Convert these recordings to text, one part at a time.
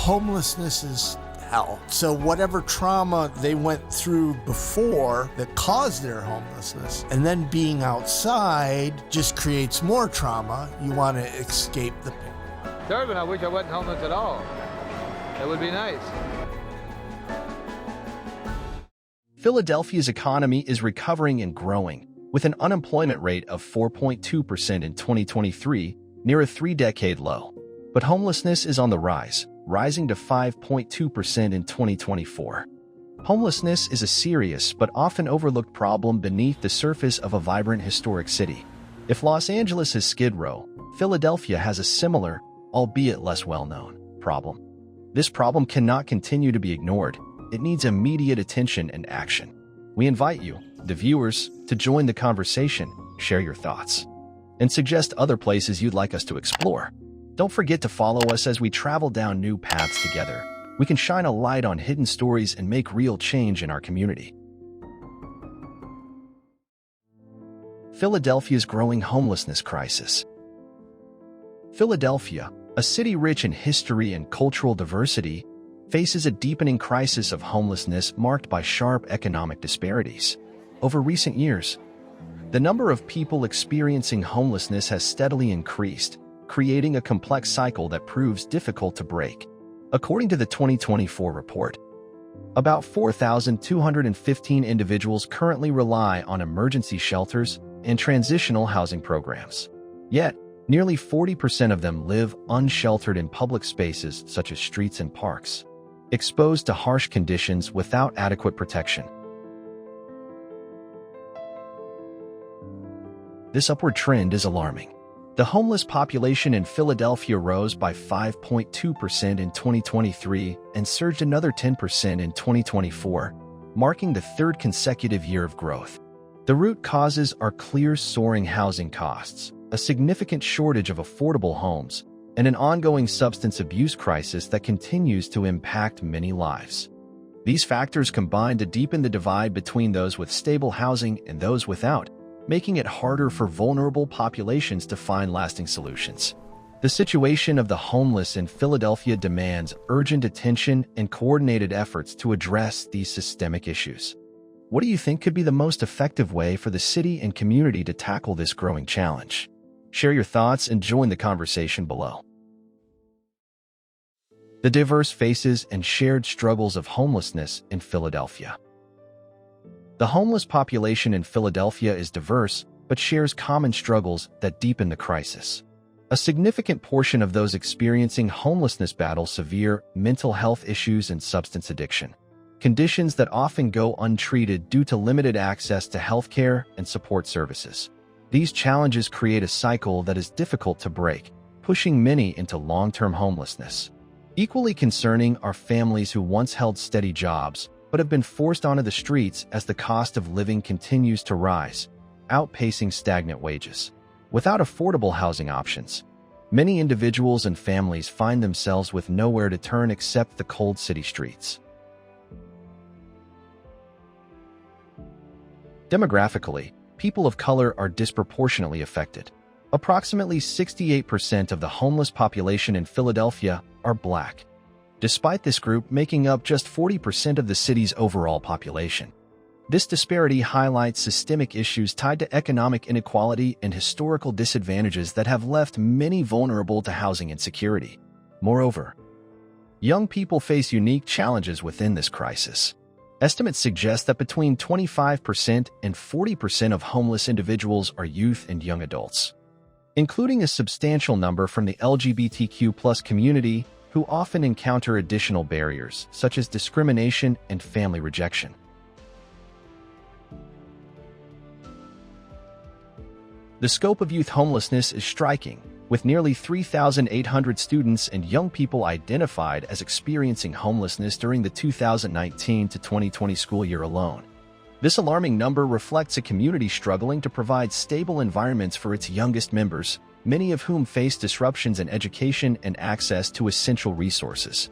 homelessness is hell. So whatever trauma they went through before that caused their homelessness, and then being outside just creates more trauma. You want to escape the pain. Durbin, I wish I wasn't homeless at all. That would be nice. Philadelphia's economy is recovering and growing, with an unemployment rate of 4.2% in 2023, near a three-decade low. But homelessness is on the rise, rising to 5.2% in 2024. Homelessness is a serious but often overlooked problem beneath the surface of a vibrant historic city. If Los Angeles is Skid Row, Philadelphia has a similar, albeit less well-known, problem. This problem cannot continue to be ignored. It needs immediate attention and action. We invite you, the viewers, to join the conversation, share your thoughts, and suggest other places you'd like us to explore. Don't forget to follow us as we travel down new paths together. We can shine a light on hidden stories and make real change in our community. Philadelphia's growing homelessness crisis. Philadelphia, a city rich in history and cultural diversity, faces a deepening crisis of homelessness marked by sharp economic disparities. Over recent years, the number of people experiencing homelessness has steadily increased, creating a complex cycle that proves difficult to break. According to the 2024 report, about 4,215 individuals currently rely on emergency shelters and transitional housing programs. Yet, nearly 40% of them live unsheltered in public spaces such as streets and parks, exposed to harsh conditions without adequate protection. This upward trend is alarming. The homeless population in Philadelphia rose by 5.2% in 2023 and surged another 10% in 2024, marking the third consecutive year of growth. The root causes are clear: soaring housing costs, a significant shortage of affordable homes, and an ongoing substance abuse crisis that continues to impact many lives. These factors combine to deepen the divide between those with stable housing and those without, making it harder for vulnerable populations to find lasting solutions. The situation of the homeless in Philadelphia demands urgent attention and coordinated efforts to address these systemic issues. What do you think could be the most effective way for the city and community to tackle this growing challenge? Share your thoughts and join the conversation below. The diverse faces and shared struggles of homelessness in Philadelphia. The homeless population in Philadelphia is diverse, but shares common struggles that deepen the crisis. A significant portion of those experiencing homelessness battle severe mental health issues and substance addiction, conditions that often go untreated due to limited access to healthcare and support services. These challenges create a cycle that is difficult to break, pushing many into long-term homelessness. Equally concerning are families who once held steady jobs but have been forced onto the streets as the cost of living continues to rise, outpacing stagnant wages. Without affordable housing options, many individuals and families find themselves with nowhere to turn except the cold city streets. Demographically, people of color are disproportionately affected. Approximately 68% of the homeless population in Philadelphia are Black, despite this group making up just 40% of the city's overall population. This disparity highlights systemic issues tied to economic inequality and historical disadvantages that have left many vulnerable to housing insecurity. Moreover, young people face unique challenges within this crisis. Estimates suggest that between 25% and 40% of homeless individuals are youth and young adults, including a substantial number from the LGBTQ+ community who often encounter additional barriers such as discrimination and family rejection. The scope of youth homelessness is striking, with nearly 3,800 students and young people identified as experiencing homelessness during the 2019 to 2020 school year alone. This alarming number reflects a community struggling to provide stable environments for its youngest members, many of whom face disruptions in education and access to essential resources.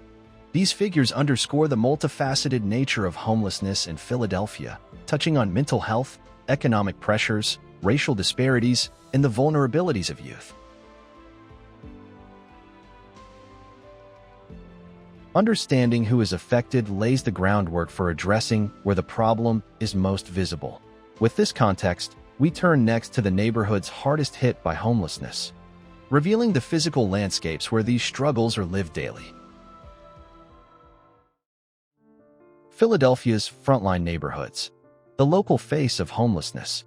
These figures underscore the multifaceted nature of homelessness in Philadelphia, touching on mental health, economic pressures, racial disparities, and the vulnerabilities of youth. Understanding who is affected lays the groundwork for addressing where the problem is most visible. With this context, we turn next to the neighborhoods hardest hit by homelessness, revealing the physical landscapes where these struggles are lived daily. Philadelphia's Frontline neighborhoods, the local face of homelessness.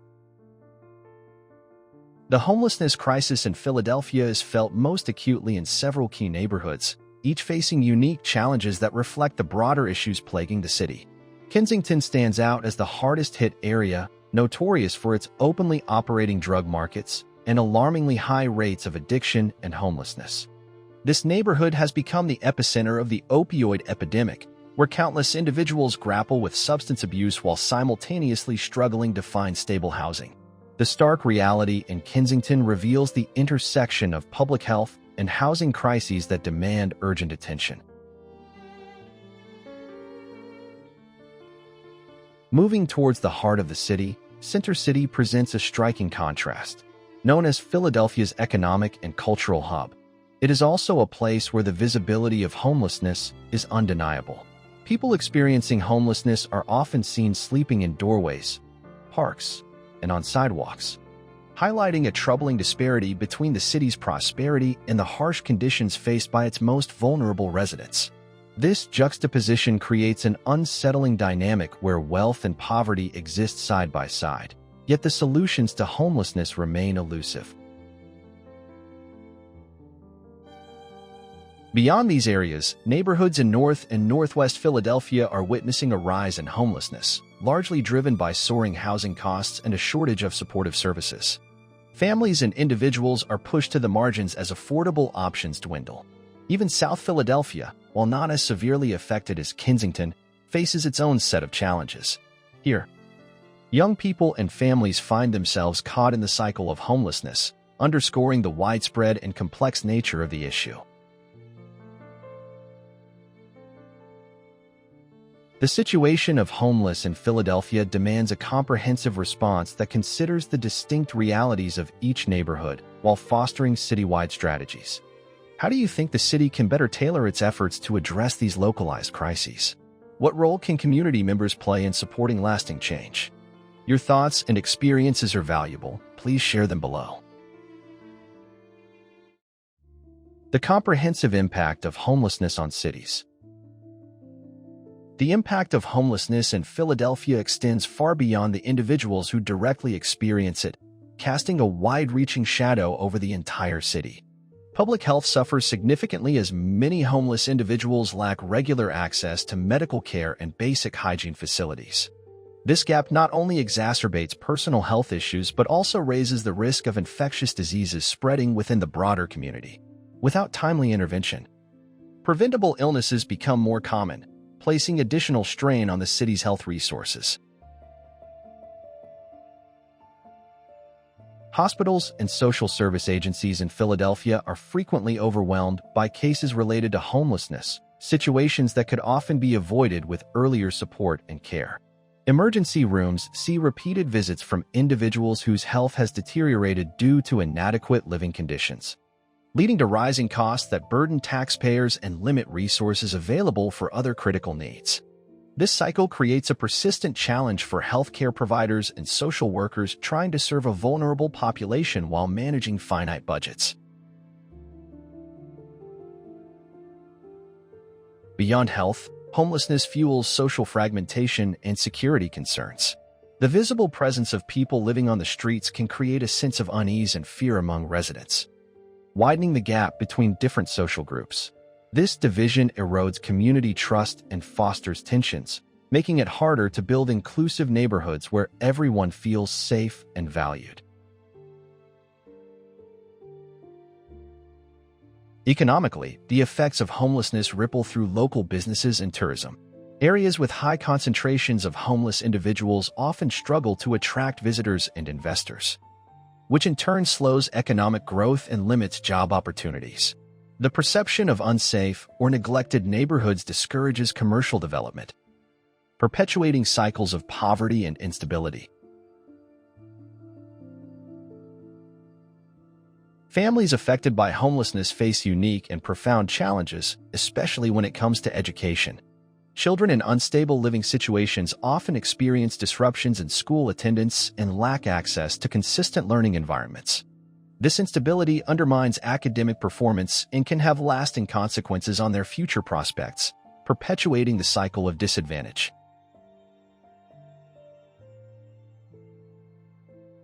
The homelessness crisis in Philadelphia is felt most acutely in several key neighborhoods, each facing unique challenges that reflect the broader issues plaguing the city. Kensington stands out as the hardest-hit area, notorious for its openly operating drug markets and alarmingly high rates of addiction and homelessness. This neighborhood has become the epicenter of the opioid epidemic, where countless individuals grapple with substance abuse while simultaneously struggling to find stable housing. The stark reality in Kensington reveals the intersection of public health and housing crises that demand urgent attention. Moving towards the heart of the city, Center City presents a striking contrast. Known as Philadelphia's economic and cultural hub, it is also a place where the visibility of homelessness is undeniable. People experiencing homelessness are often seen sleeping in doorways, parks, and on sidewalks, highlighting a troubling disparity between the city's prosperity and the harsh conditions faced by its most vulnerable residents. This juxtaposition creates an unsettling dynamic where wealth and poverty exist side by side, yet the solutions to homelessness remain elusive. Beyond these areas, neighborhoods in North and Northwest Philadelphia are witnessing a rise in homelessness, largely driven by soaring housing costs and a shortage of supportive services. Families and individuals are pushed to the margins as affordable options dwindle. Even South Philadelphia, while not as severely affected as Kensington, faces its own set of challenges. Here, young people and families find themselves caught in the cycle of homelessness, underscoring the widespread and complex nature of the issue. The situation of homeless in Philadelphia demands a comprehensive response that considers the distinct realities of each neighborhood while fostering citywide strategies. How do you think the city can better tailor its efforts to address these localized crises? What role can community members play in supporting lasting change? Your thoughts and experiences are valuable. Please share them below. The comprehensive impact of homelessness on cities. The impact of homelessness in Philadelphia extends far beyond the individuals who directly experience it, casting a wide-reaching shadow over the entire city. Public health suffers significantly as many homeless individuals lack regular access to medical care and basic hygiene facilities. This gap not only exacerbates personal health issues but also raises the risk of infectious diseases spreading within the broader community. Without timely intervention, preventable illnesses become more common, placing additional strain on the city's health resources. Hospitals and social service agencies in Philadelphia are frequently overwhelmed by cases related to homelessness, situations that could often be avoided with earlier support and care. Emergency rooms see repeated visits from individuals whose health has deteriorated due to inadequate living conditions, leading to rising costs that burden taxpayers and limit resources available for other critical needs. This cycle creates a persistent challenge for healthcare providers and social workers trying to serve a vulnerable population while managing finite budgets. Beyond health, homelessness fuels social fragmentation and security concerns. The visible presence of people living on the streets can create a sense of unease and fear among residents, widening the gap between different social groups. This division erodes community trust and fosters tensions, making it harder to build inclusive neighborhoods where everyone feels safe and valued. Economically, the effects of homelessness ripple through local businesses and tourism. Areas with high concentrations of homeless individuals often struggle to attract visitors and investors, which in turn slows economic growth and limits job opportunities. The perception of unsafe or neglected neighborhoods discourages commercial development, perpetuating cycles of poverty and instability. Families affected by homelessness face unique and profound challenges, especially when it comes to education. Children in unstable living situations often experience disruptions in school attendance and lack access to consistent learning environments. This instability undermines academic performance and can have lasting consequences on their future prospects, perpetuating the cycle of disadvantage.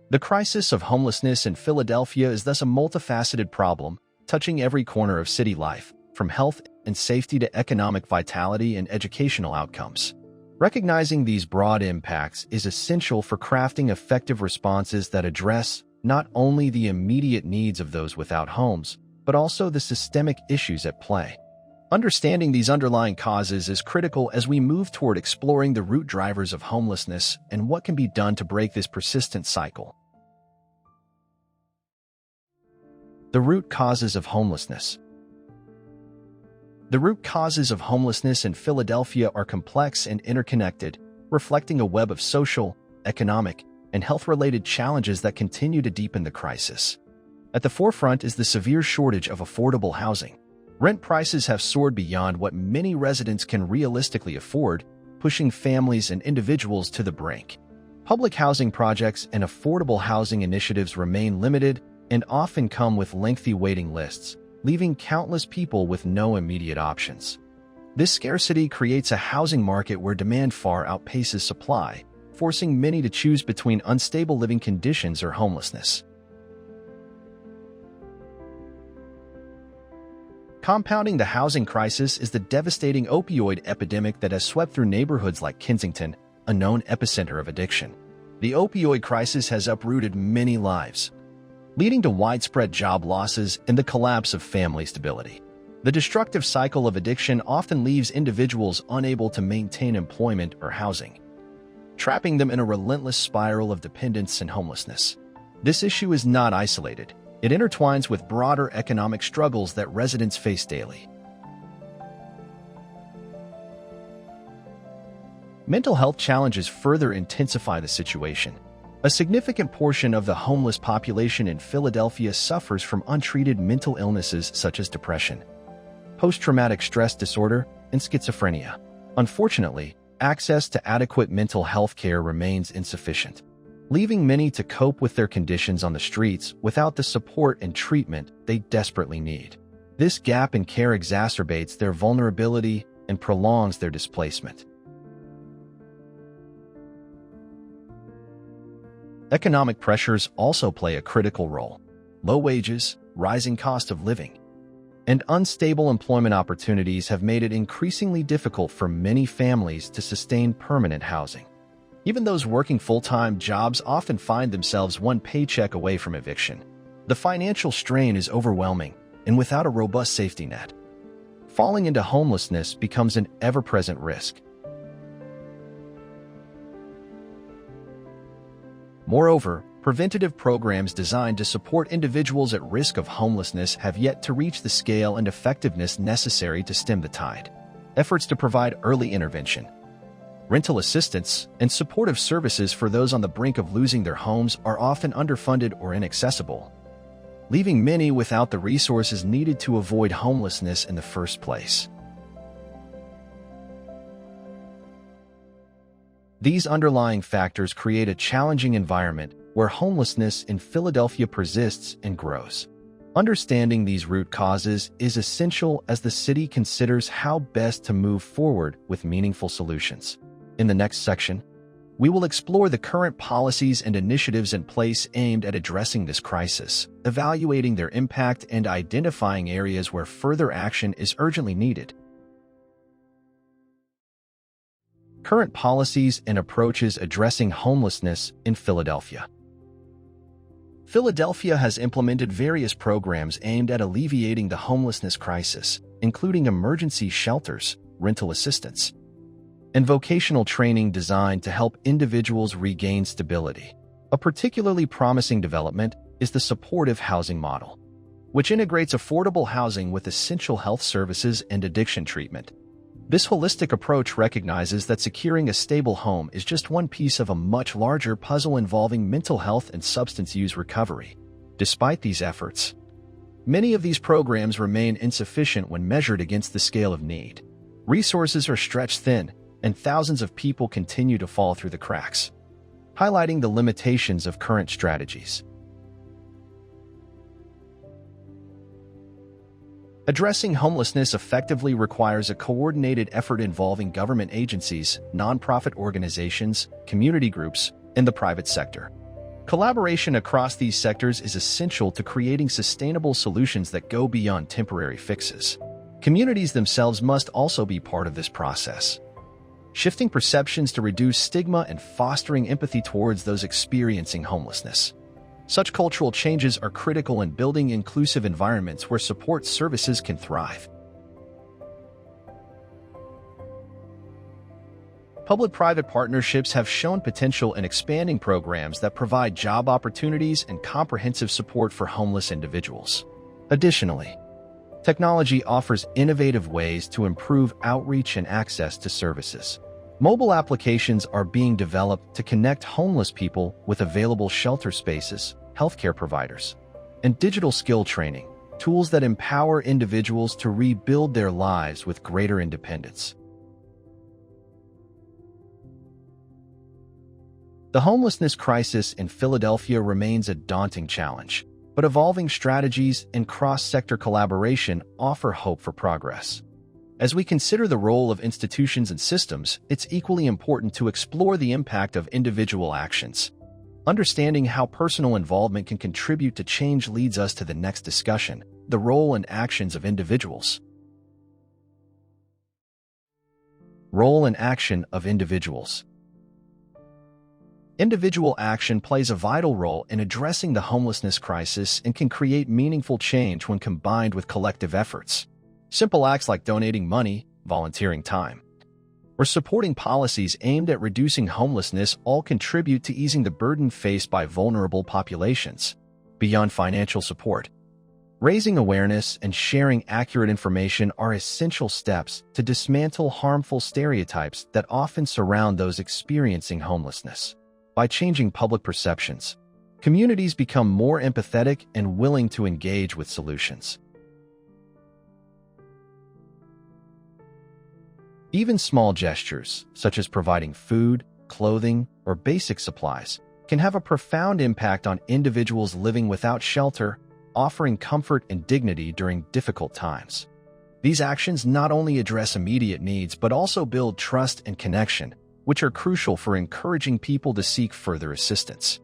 The crisis of homelessness in Philadelphia is thus a multifaceted problem, touching every corner of city life, from health and safety to economic vitality and educational outcomes. Recognizing these broad impacts is essential for crafting effective responses that address not only the immediate needs of those without homes, but also the systemic issues at play. Understanding these underlying causes is critical as we move toward exploring the root drivers of homelessness and what can be done to break this persistent cycle. The root causes of homelessness. The root causes of homelessness in Philadelphia are complex and interconnected, reflecting a web of social, economic, and health-related challenges that continue to deepen the crisis. At the forefront is the severe shortage of affordable housing. Rent prices have soared beyond what many residents can realistically afford, pushing families and individuals to the brink. Public housing projects and affordable housing initiatives remain limited and often come with lengthy waiting lists, leaving countless people with no immediate options. This scarcity creates a housing market where demand far outpaces supply, forcing many to choose between unstable living conditions or homelessness. Compounding the housing crisis is the devastating opioid epidemic that has swept through neighborhoods like Kensington, a known epicenter of addiction. The opioid crisis has uprooted many lives, leading to widespread job losses and the collapse of family stability. The destructive cycle of addiction often leaves individuals unable to maintain employment or housing, trapping them in a relentless spiral of dependence and homelessness. This issue is not isolated. It intertwines with broader economic struggles that residents face daily. Mental health challenges further intensify the situation. A significant portion of the homeless population in Philadelphia suffers from untreated mental illnesses such as depression, post-traumatic stress disorder, and schizophrenia. Unfortunately, access to adequate mental health care remains insufficient, leaving many to cope with their conditions on the streets without the support and treatment they desperately need. This gap in care exacerbates their vulnerability and prolongs their displacement. Economic pressures also play a critical role. Low wages, rising cost of living, and unstable employment opportunities have made it increasingly difficult for many families to sustain permanent housing. Even those working full-time jobs often find themselves one paycheck away from eviction. The financial strain is overwhelming, and without a robust safety net, falling into homelessness becomes an ever-present risk. Moreover, preventative programs designed to support individuals at risk of homelessness have yet to reach the scale and effectiveness necessary to stem the tide. Efforts to provide early intervention, rental assistance, and supportive services for those on the brink of losing their homes are often underfunded or inaccessible, leaving many without the resources needed to avoid homelessness in the first place. These underlying factors create a challenging environment where homelessness in Philadelphia persists and grows. Understanding these root causes is essential as the city considers how best to move forward with meaningful solutions. In the next section, we will explore the current policies and initiatives in place aimed at addressing this crisis, evaluating their impact and identifying areas where further action is urgently needed. Current policies and approaches addressing homelessness in Philadelphia. Philadelphia has implemented various programs aimed at alleviating the homelessness crisis, including emergency shelters, rental assistance, and vocational training designed to help individuals regain stability. A particularly promising development is the supportive housing model, which integrates affordable housing with essential health services and addiction treatment. This holistic approach recognizes that securing a stable home is just one piece of a much larger puzzle involving mental health and substance use recovery. Despite these efforts, Many of these programs remain insufficient when measured against the scale of need. Resources are stretched thin, and thousands of people continue to fall through the cracks, highlighting the limitations of current strategies. Addressing homelessness effectively requires a coordinated effort involving government agencies, nonprofit organizations, community groups, and the private sector. Collaboration across these sectors is essential to creating sustainable solutions that go beyond temporary fixes. Communities themselves must also be part of this process, shifting perceptions to reduce stigma and fostering empathy towards those experiencing homelessness. Such cultural changes are critical in building inclusive environments where support services can thrive. Public-private partnerships have shown potential in expanding programs that provide job opportunities and comprehensive support for homeless individuals. Additionally, technology offers innovative ways to improve outreach and access to services. Mobile applications are being developed to connect homeless people with available shelter spaces, healthcare providers, and digital skill training, tools that empower individuals to rebuild their lives with greater independence. The homelessness crisis in Philadelphia remains a daunting challenge, but evolving strategies and cross-sector collaboration offer hope for progress. As we consider the role of institutions and systems, it's equally important to explore the impact of individual actions. Understanding how personal involvement can contribute to change leads us to the next discussion: the role and actions of individuals. Role and action of individuals. Individual action plays a vital role in addressing the homelessness crisis and can create meaningful change when combined with collective efforts. Simple acts like donating money, volunteering time, or supporting policies aimed at reducing homelessness all contribute to easing the burden faced by vulnerable populations. Beyond financial support, raising awareness and sharing accurate information are essential steps to dismantle harmful stereotypes that often surround those experiencing homelessness. By changing public perceptions, communities become more empathetic and willing to engage with solutions. Even small gestures, such as providing food, clothing, or basic supplies, can have a profound impact on individuals living without shelter, offering comfort and dignity during difficult times. These actions not only address immediate needs but also build trust and connection, which are crucial for encouraging people to seek further assistance.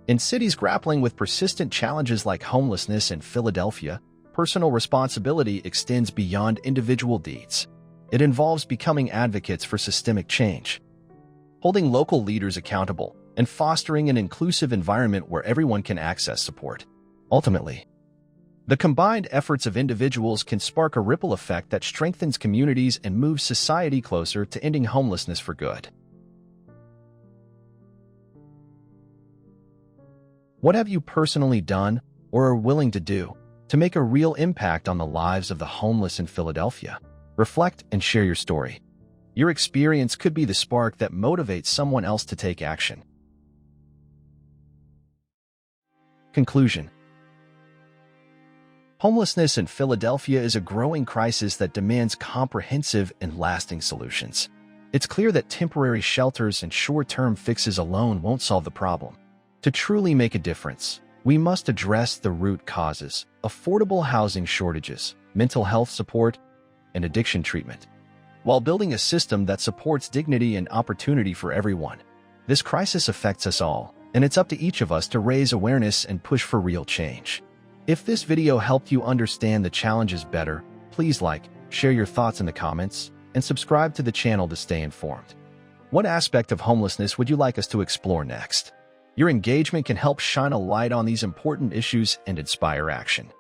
In cities grappling with persistent challenges like homelessness in Philadelphia, personal responsibility extends beyond individual deeds. It involves becoming advocates for systemic change, holding local leaders accountable, and fostering an inclusive environment where everyone can access support. Ultimately, the combined efforts of individuals can spark a ripple effect that strengthens communities and moves society closer to ending homelessness for good. What have you personally done or are willing to do to make a real impact on the lives of the homeless in Philadelphia? Reflect and share your story. Your experience could be the spark that motivates someone else to take action. Conclusion. Homelessness in Philadelphia is a growing crisis that demands comprehensive and lasting solutions. It's clear that temporary shelters and short-term fixes alone won't solve the problem. To truly make a difference, we must address the root causes: affordable housing shortages, mental health support, and addiction treatment, while building a system that supports dignity and opportunity for everyone. This crisis affects us all, and it's up to each of us to raise awareness and push for real change. If this video helped you understand the challenges better, please like, share your thoughts in the comments, and subscribe to the channel to stay informed. What aspect of homelessness would you like us to explore next? Your engagement can help shine a light on these important issues and inspire action.